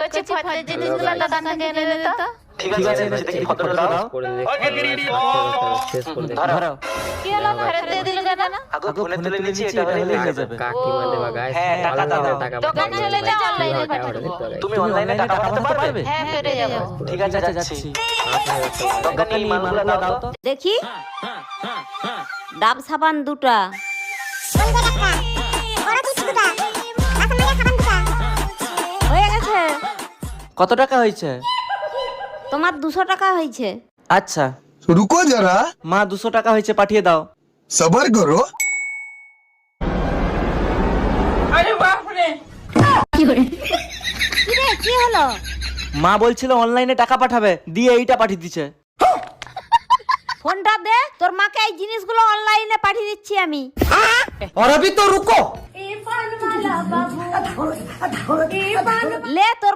বলছি ফলের জিনিসগুলো দোকান থেকে এনে দে তো। ঠিক আছে দেখি ফটোটা দাও। শেষ করে দেখি ধরো কি হলো ফেরত দিয়ে দিল কেন? আগো ফোনে তুলে নিয়েছি, এটা হলেই হয়ে যাবে। কাকিমা দেবা গাইস হ্যাঁ, টাকা দাও। দোকানে চলে যাও, অনলাইনে পাঠিয়ে দেবো। তুমি অনলাইনে টাকা পাঠাতে পারবে? হ্যাঁ পেরে যাবো। ঠিক আছে যাচ্ছি। দোকানে এই মালগুলো দাও তো। দেখি ডাব সাবান 2টা, হয়ে গেছে। কত টাকা হয়েছে? তোমার 200 টাকা হয়েছে। আচ্ছা रुको जरा, মা 200 টাকা হয়েছে, পাঠিয়ে দাও। सबर करो। কি রে কি হলো? মা বলছিল অনলাইনে টাকা পাঠাবে, দিয়ে এইটা পাঠিয়ে দিচ্ছে। ফোনটা দে, তোর মাকে এই জিনিসগুলো অনলাইনে পাঠিয়ে দিচ্ছি আমি। और अभी तो रुको। লে তোর